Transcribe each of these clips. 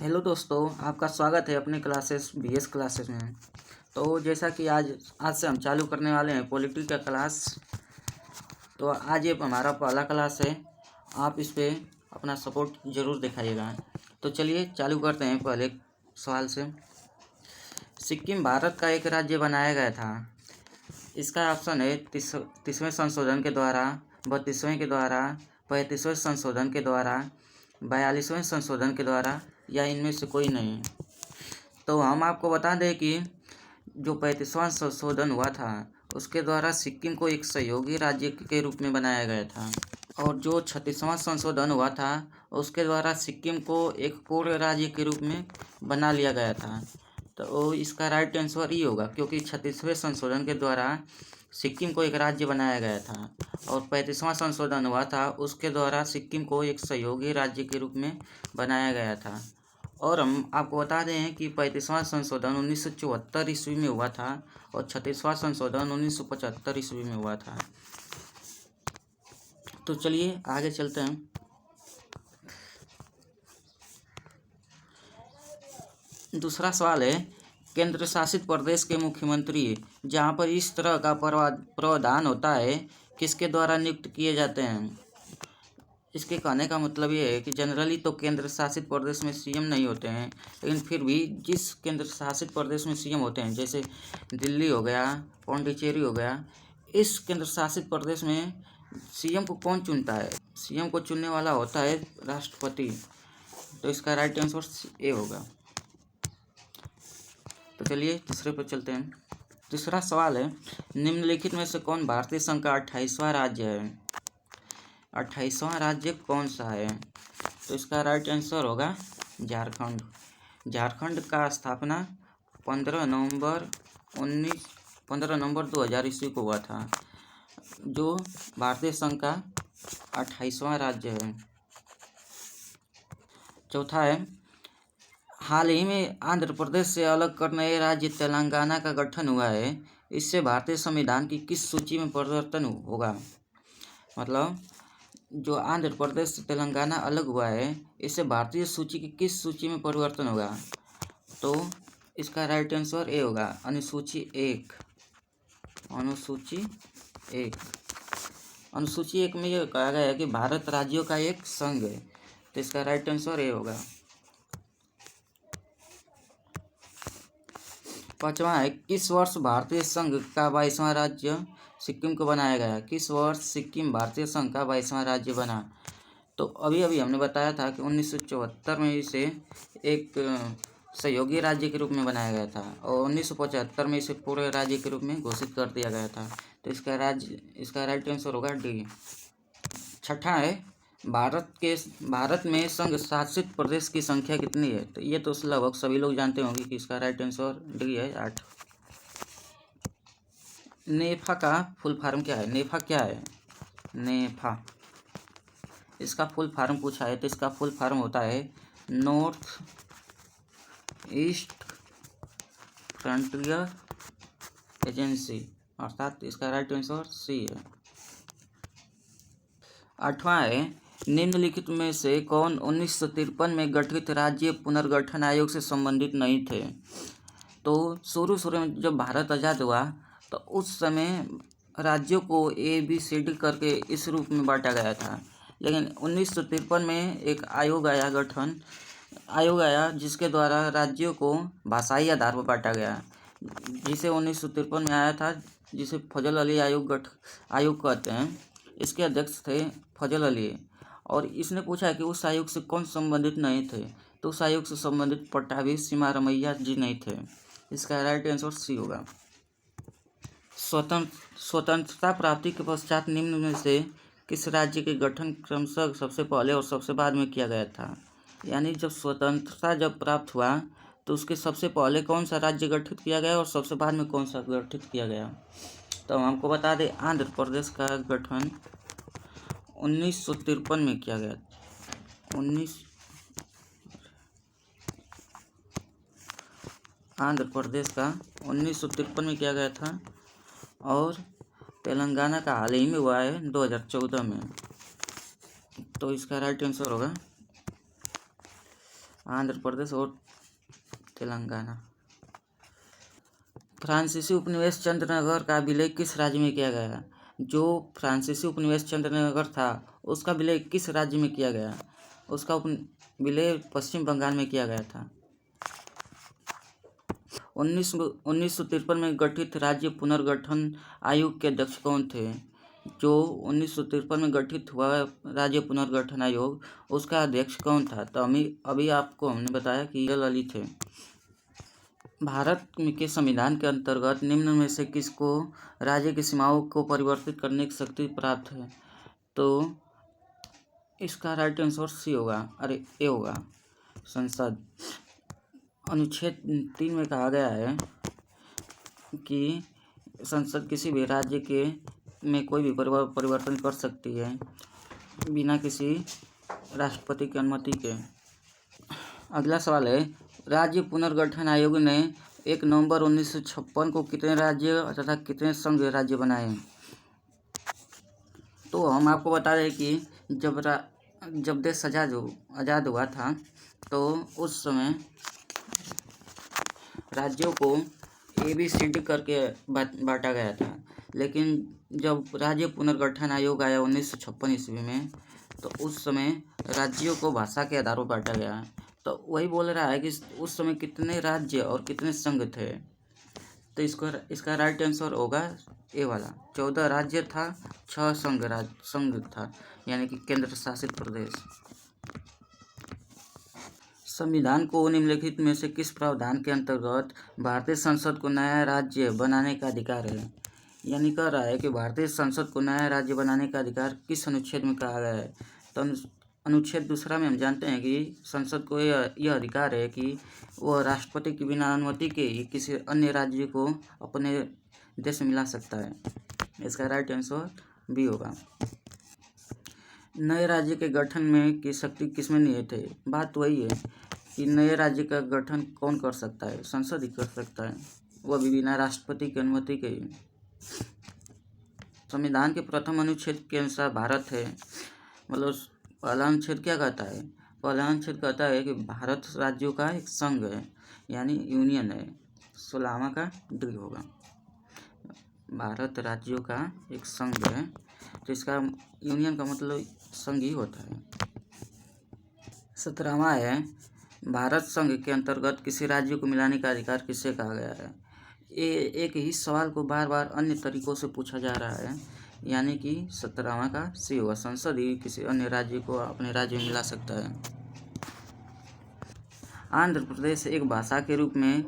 Hello दोस्तों, आपका स्वागत है अपने क्लासेस बीएस क्लासेस में। तो जैसा कि आज से हम चालू करने वाले हैं पॉलिटी का क्लास। तो आज ये हमारा पहला क्लास है। आप इस पे अपना सपोर्ट ज़रूर दिखाइएगा। तो चलिए चालू करते हैं पहले सवाल से। सिक्किम भारत का एक राज्य बनाया गया था। इसका ऑप्शन है 30वें संशोधन के द्वारा, 32वें के द्वारा, 35वें संशोधन के द्वारा, 42वें संशोधन के द्वारा या इनमें से कोई नहीं। तो हम आपको बता दें कि जो 35वां संशोधन हुआ था उसके द्वारा सिक्किम को एक सहयोगी राज्य के रूप में बनाया गया था, और जो 36वां संशोधन हुआ था उसके द्वारा सिक्किम को एक पूर्ण राज्य के रूप में बना लिया गया था। तो इसका राइट आंसर ये होगा, क्योंकि 36वें संशोधन के द्वारा सिक्किम को एक राज्य बनाया गया था और 35वां संशोधन हुआ था उसके द्वारा सिक्किम को एक सहयोगी राज्य के रूप में बनाया गया था। और हम आपको बता दें कि 35वां संशोधन 1974 ईस्वी में हुआ था और 36वां संशोधन 1975 ईस्वी में हुआ था। तो चलिए आगे चलते हैं। दूसरा सवाल है, केंद्र शासित प्रदेश के मुख्यमंत्री जहां पर इस तरह का प्रावधान होता है किसके द्वारा नियुक्त किए जाते हैं। इसके कहने का मतलब ये है कि जनरली तो केंद्र शासित प्रदेश में सीएम नहीं होते हैं, लेकिन फिर भी जिस केंद्र शासित प्रदेश में सीएम होते हैं, जैसे दिल्ली हो गया, पौंडीचेरी हो गया, इस केंद्र शासित प्रदेश में सीएम को कौन चुनता है? सीएम को चुनने वाला होता है राष्ट्रपति। तो इसका राइट आंसर ए होगा। तो चलिए तीसरे पर चलते हैं। तीसरा सवाल है, निम्नलिखित में से कौन भारतीय संघ का 28वां राज्य है? 28वां राज्य कौन सा है? तो इसका राइट आंसर होगा झारखंड। झारखंड का स्थापना 15 नवंबर 2000 ईस्वी को हुआ था, जो भारतीय संघ का 28वां राज्य है। चौथा है, हाल ही में आंध्र प्रदेश से अलग कर नए राज्य तेलंगाना का गठन हुआ है। इससे भारतीय संविधान की किस सूची में परिवर्तन होगा? मतलब जो आंध्र प्रदेश से तेलंगाना अलग हुआ है, इससे भारतीय सूची की किस सूची में परिवर्तन होगा? तो इसका राइट आंसर ए होगा, अनुसूची 1। अनुसूची 1। अनुसूची 1 में यह कहा गया है कि भारत राज्यों का एक संघ है, तो इसका राइट आंसर ए होगा। पांचवा है, किस वर्ष भारतीय संघ का 22वां राज्य सिक्किम को बनाया गया? किस वर्ष सिक्किम भारतीय संघ का 22वां राज्य बना? तो अभी हमने बताया था कि 1974 में इसे एक सहयोगी राज्य के रूप में बनाया गया था और 1975 में इसे पूरे राज्य के रूप में घोषित कर दिया गया था। तो इसका राइट आंसर होगा डी। छठा है, भारत में संघ शासित प्रदेश की संख्या कितनी है? तो ये तो लगभग सभी लोग जानते होंगे कि इसका राइट आंसर डी है, 8। नेफा का फुल फॉर्म क्या है? नेफा क्या है? नेफा, इसका फुल फॉर्म पूछा है तो इसका फुल फॉर्म होता है नॉर्थ ईस्ट फ्रंटियर एजेंसी, अर्थात इसका राइट आंसर सी है। 8वां है, निम्नलिखित में से कौन 1953 में गठित राज्य पुनर्गठन आयोग से संबंधित नहीं थे? तो शुरू में जब भारत आज़ाद हुआ तो उस समय राज्यों को ABCD करके इस रूप में बांटा गया था, लेकिन 1953 में एक आयोग आया जिसके द्वारा राज्यों को भाषाई आधार पर बांटा गया, जिसे 1953 में आया था, जिसे फजल अली आयोग कहते हैं। इसके अध्यक्ष थे फजल अली, और इसने पूछा कि उस आयोग से कौन संबंधित नहीं थे? तो उस आयोग से संबंधित पट्टाभी सिमारमैया जी नहीं थे। इसका राइट आंसर सी होगा। स्वतंत्रता प्राप्ति के पश्चात निम्न में से किस राज्य के गठन क्रमशः सबसे पहले और सबसे बाद में किया गया था? यानी जब स्वतंत्रता प्राप्त हुआ तो उसके सबसे पहले कौन सा राज्य गठित किया गया और सबसे बाद में कौन सा गठित किया गया? तो हम आपको बता दें, आंध्र प्रदेश का गठन 1953 में किया गया। आंध्र प्रदेश का 1953 में किया गया था, और तेलंगाना का हाल ही में हुआ है 2014 में। तो इसका राइट आंसर होगा आंध्र प्रदेश और तेलंगाना। फ्रांसीसी उपनिवेश चंद्रनगर का विलय किस राज्य में किया गया? जो फ्रांसीसी उपनिवेश चंद्रनगर था उसका विलय किस राज्य में किया गया? उसका विलय पश्चिम बंगाल में किया गया था। 1953 में गठित राज्य पुनर्गठन आयोग के अध्यक्ष कौन थे? जो 1953 में गठित हुआ राज्य पुनर्गठन आयोग, उसका अध्यक्ष कौन था? तो अभी आपको हमने बताया कि अली अली थे। भारत के संविधान के अंतर्गत निम्न में से किसको राज्य की सीमाओं को परिवर्तित करने की शक्ति प्राप्त है? तो इसका राइट आंसर सी होगा, ए होगा, संसद। अनुच्छेद 3 में कहा गया है कि संसद किसी भी राज्य के में कोई भी परिवर्तन कर सकती है बिना किसी राष्ट्रपति की अनुमति के। अगला सवाल है, राज्य पुनर्गठन आयोग ने 1 नवंबर 1956 को कितने राज्य तथा कितने संघ राज्य बनाए? तो हम आपको बता दें कि जब देश आज़ाद हुआ था तो उस समय राज्यों को ABCD करके बांटा गया था। लेकिन जब राज्य पुनर्गठन आयोग आया 1956 ईस्वी में, तो उस समय राज्यों को भाषा के आधार पर बांटा गया। तो वही बोल रहा है कि उस समय कितने राज्य और कितने संघ थे। तो इसका राइट आंसर होगा ए वाला, 14 राज्य था, 6 संघ था, यानी कि केंद्र शासित प्रदेश। संविधान को निम्नलिखित में से किस प्रावधान के अंतर्गत भारतीय संसद को नया राज्य बनाने का अधिकार है? यानी कह रहा है कि भारतीय संसद को नया राज्य बनाने का अधिकार किस अनुच्छेद में कहा गया है? तो अनुच्छेद 2 में हम जानते हैं कि संसद को यह अधिकार है कि वह राष्ट्रपति की बिना अनुमति के ही किसी अन्य राज्य को अपने देश में मिला सकता है। इसका राइट आंसर बी होगा। नए राज्य के गठन में की शक्ति किसमें निहित है? बात वही है कि नए राज्य का गठन कौन कर सकता है? संसद ही कर सकता है, वह भी बिना राष्ट्रपति की अनुमति के ही। संविधान के प्रथम अनुच्छेद के अनुसार भारत है, मतलब पहला अनुच्छेद क्या कहता है? पहला अनुच्छेद कहता है कि भारत राज्यों का एक संघ है, यानी यूनियन है। 16वां का डी होगा, भारत राज्यों का एक संघ है। तो इसका यूनियन का मतलब संघ ही होता है। 17वां है, भारत संघ के अंतर्गत किसी राज्य को मिलाने का अधिकार किसे कहा गया है? एक ही सवाल को बार बार अन्य तरीकों से पूछा जा रहा है, यानी कि 17वां का सी होगा, संसद ही किसी अन्य राज्य को अपने राज्य में मिला सकता है। आंध्र प्रदेश एक भाषा के रूप में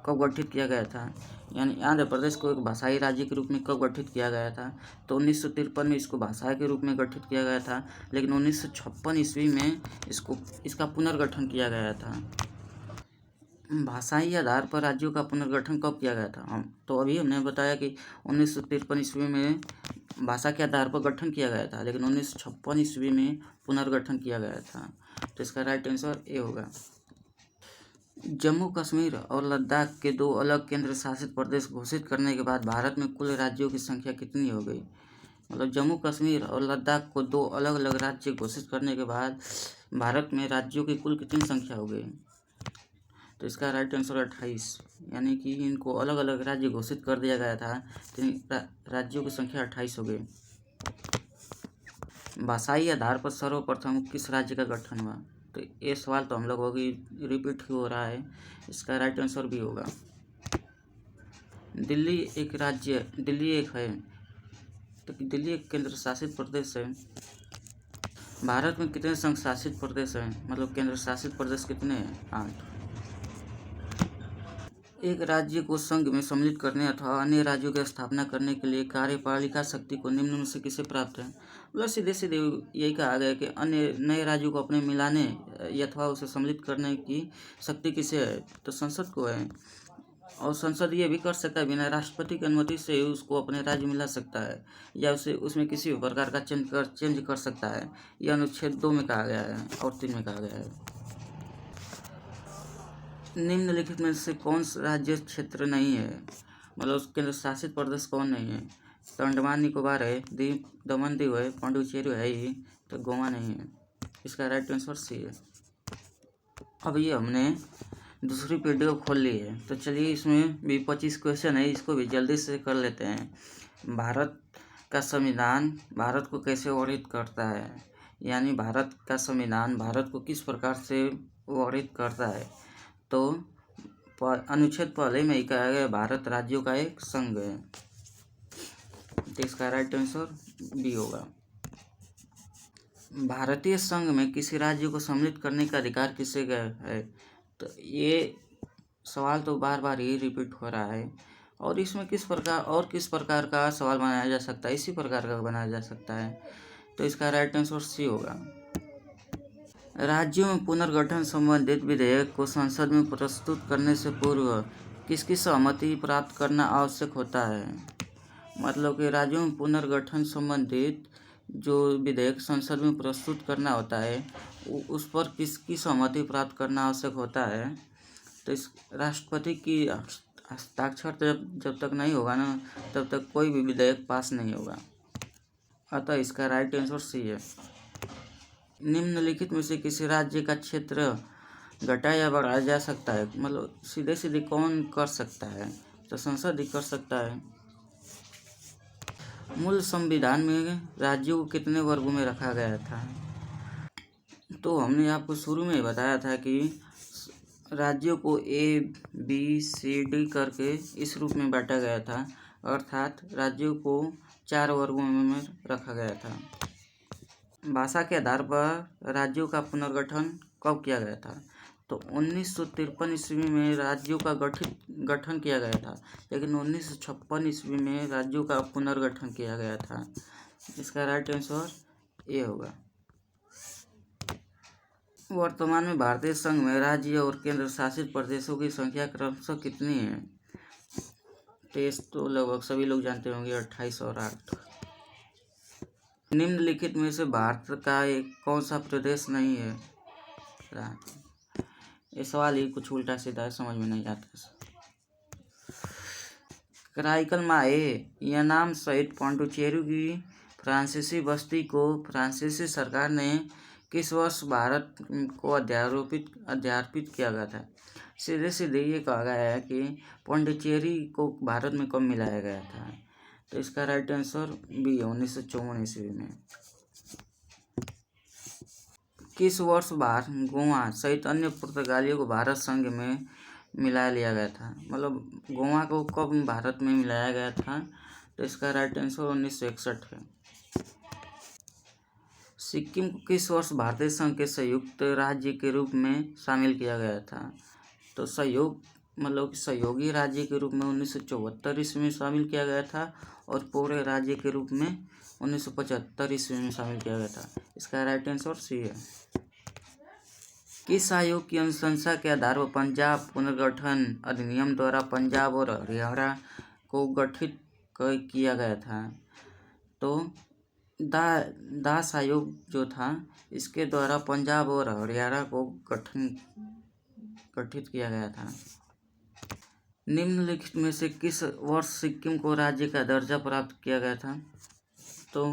कब गठित किया गया था? यानी आंध्र प्रदेश को एक भाषाई राज्य के रूप में कब गठित किया गया था? तो 1953 में इसको भाषा के रूप में गठित किया गया था, लेकिन 1956 ईस्वी में इसका पुनर्गठन किया गया था। भाषाई आधार पर राज्यों का पुनर्गठन कब किया गया था? तो अभी हमने बताया कि 1953 ईस्वी में भाषा के आधार पर गठन किया गया था, लेकिन 1956 ईस्वी में पुनर्गठन किया गया था। तो इसका राइट आंसर ए होगा। जम्मू कश्मीर और लद्दाख के 2 अलग केंद्र शासित प्रदेश घोषित करने के बाद भारत में कुल राज्यों की संख्या कितनी हो गई? मतलब जम्मू कश्मीर और लद्दाख को 2 अलग अलग राज्य घोषित करने के बाद भारत में राज्यों की कुल कितनी संख्या हो गई? तो इसका राइट आंसर 28, यानी कि इनको अलग अलग राज्य घोषित कर दिया गया था, तो राज्यों की संख्या 28 हो गई। भाषाई आधार पर सर्वप्रथम किस राज्य का गठन हुआ? तो ये सवाल तो हम लोगों की रिपीट हो रहा है, इसका राइट आंसर भी होगा। दिल्ली एक है, तो दिल्ली एक केंद्र शासित प्रदेश है। भारत में कितने संघ शासित प्रदेश हैं? मतलब केंद्र शासित प्रदेश कितने हैं? 8। एक राज्य को संघ में सम्मिलित करने अथवा अन्य राज्यों की स्थापना करने के लिए कार्यपालिका शक्ति को निम्न में से किसे प्राप्त है? मतलब सीधे सीधे यही कहा गया कि अन्य नए राज्यों को अपने मिलाने अथवा उसे सम्मिलित करने की शक्ति किसे है? तो संसद को है। और संसद ये भी कर सकता है, बिना राष्ट्रपति की अनुमति से ही उसको अपने राज्य मिला सकता है, या उसमें किसी भी प्रकार का चेंज कर सकता है। यह अनुच्छेद 2 में कहा गया है और 3 में कहा गया है। निम्नलिखित में से कौन सा राज्य क्षेत्र नहीं है? मतलब केंद्र शासित प्रदेश कौन नहीं है? तो अंडमान निकोबार है, दमन दीव है, पांडुचेरी है ही, तो गोवा नहीं है। इसका राइट आंसर सी है। अब ये हमने दूसरी पीडीएफ खोल ली है, तो चलिए इसमें भी 25 क्वेश्चन है, इसको भी जल्दी से कर लेते हैं। भारत का संविधान भारत को कैसे वर्णित करता है, यानी भारत का संविधान भारत को किस प्रकार से वर्णित करता है। तो अनुच्छेद पहले में ही कहा गया भारत राज्यों का एक संघ है, तो इसका राइट आंसर बी होगा। भारतीय संघ में किसी राज्य को सम्मिलित करने का अधिकार किसे गया है। तो ये सवाल तो बार बार ही रिपीट हो रहा है, और इसमें किस प्रकार का सवाल बनाया जा सकता है, इसी प्रकार का बनाया जा सकता है। तो इसका राइट आंसर सी होगा। राज्यों में पुनर्गठन संबंधित विधेयक को संसद में प्रस्तुत करने से पूर्व किसकी सहमति प्राप्त करना आवश्यक होता है। मतलब कि राज्यों में पुनर्गठन संबंधित जो विधेयक संसद में प्रस्तुत करना होता है उस पर किसकी सहमति प्राप्त करना आवश्यक होता है। तो इस राष्ट्रपति की हस्ताक्षर जब तक नहीं होगा ना, तब तक कोई भी विधेयक पास नहीं होगा। अतः इसका राइट आंसर सी है। निम्नलिखित में से किसी राज्य का क्षेत्र घटाया या बढ़ाया जा सकता है। मतलब सीधे सीधे कौन कर सकता है, तो संसद ही कर सकता है। मूल संविधान में राज्यों को कितने वर्गों में रखा गया था। तो हमने आपको शुरू में बताया था कि राज्यों को ABCD करके इस रूप में बांटा गया था, अर्थात राज्यों को 4 वर्गों में रखा गया था। भाषा के आधार पर राज्यों का पुनर्गठन कब किया गया था। तो 1953 ईस्वी में राज्यों का गठन किया गया था, लेकिन 1956 ईस्वी में राज्यों का पुनर्गठन किया गया था। इसका राइट आंसर ए होगा। वर्तमान में भारतीय संघ में राज्य और केंद्र शासित प्रदेशों की संख्या क्रमशः कितनी है। टेस्ट तो लगभग सभी लोग जानते होंगे, 28 और 8। निम्नलिखित में से भारत का एक कौन सा प्रदेश नहीं है। ये सवाल ही कुछ उल्टा सीधा है, समझ में नहीं आता। कराईकल माए यह नाम सहित पांडुचेरी की फ्रांसीसी बस्ती को फ्रांसीसी सरकार ने किस वर्ष भारत को अध्यार्पित किया गया था। सीधे सीधे ये कहा गया है कि पांडुचेरी को भारत में कब मिलाया गया था। तो इसका राइट आंसर बी है, 1954 ईस्वी में। किस वर्ष गोवा सहित अन्य पुर्तगालियों को भारत संघ में मिला लिया गया था। मतलब गोवा को कब भारत में मिलाया गया था। तो इसका राइट आंसर 1961 है। सिक्किम को किस वर्ष भारतीय संघ के संयुक्त राज्य के रूप में शामिल किया गया था। तो सहयोगी राज्य के रूप में 1974 ईस्वी में शामिल किया गया था, और पूरे राज्य के रूप में 1975 ईस्वी में शामिल किया गया था। इसका राइट आंसर सी है। किस आयोग की अनुशंसा के आधार पर पंजाब पुनर्गठन अधिनियम द्वारा पंजाब और हरियाणा को गठित किया गया था। तो दास आयोग जो था, इसके द्वारा पंजाब और हरियाणा को गठित किया गया था। निम्नलिखित में से किस वर्ष सिक्किम को राज्य का दर्जा प्राप्त किया गया था। तो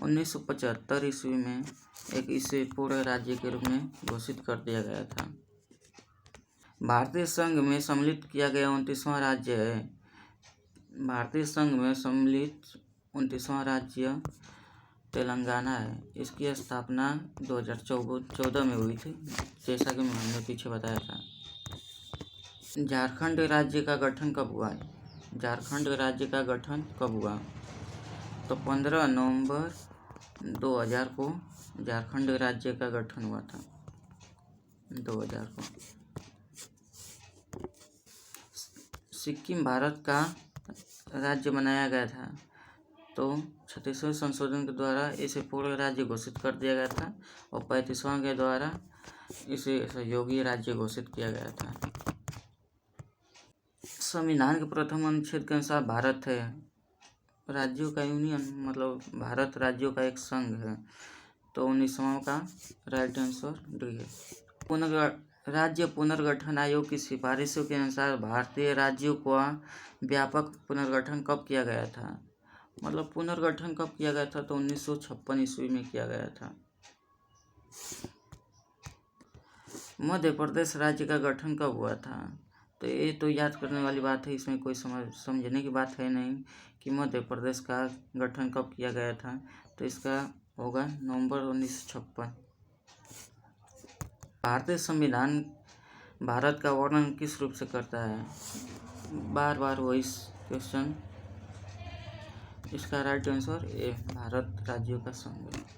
1975 ईस्वी में इसे पूरे राज्य के रूप में घोषित कर दिया गया था। भारतीय संघ में सम्मिलित किया गया 29वां राज्य है। भारतीय संघ में सम्मिलित 29वां राज्य तेलंगाना है। इसकी स्थापना 2014 में हुई थी, जैसा कि हमने पीछे बताया था। झारखंड राज्य का गठन कब हुआ है। झारखंड राज्य का गठन कब हुआ। तो 15 नवंबर 2000 को झारखंड राज्य का गठन हुआ था, 2000 को। सिक्किम भारत का राज्य बनाया गया था, तो 36वें संशोधन के द्वारा इसे पूर्ण राज्य घोषित कर दिया गया था, और 35वां के द्वारा इसे सहयोगी राज्य घोषित किया गया था। संविधान के प्रथम अनुच्छेद के अनुसार भारत है राज्यों का यूनियन, मतलब भारत राज्यों का एक संघ है। तो 19वां का राइट आंसर डी है। राज्य पुनर्गठन आयोग की सिफारिशों के अनुसार भारतीय राज्यों का व्यापक पुनर्गठन कब किया गया था। मतलब पुनर्गठन कब किया गया था। तो 1956 ईस्वी में किया गया था। मध्य प्रदेश राज्य का गठन कब हुआ था? तो ये तो याद करने वाली बात है, इसमें कोई समझने की बात है नहीं कि मध्य प्रदेश का गठन कब किया गया था। तो इसका होगा नवंबर 1956। भारतीय संविधान भारत का वर्णन किस रूप से करता है? बार बार वही क्वेश्चन। इसका राइट आंसर ए, भारत राज्यों का संघ।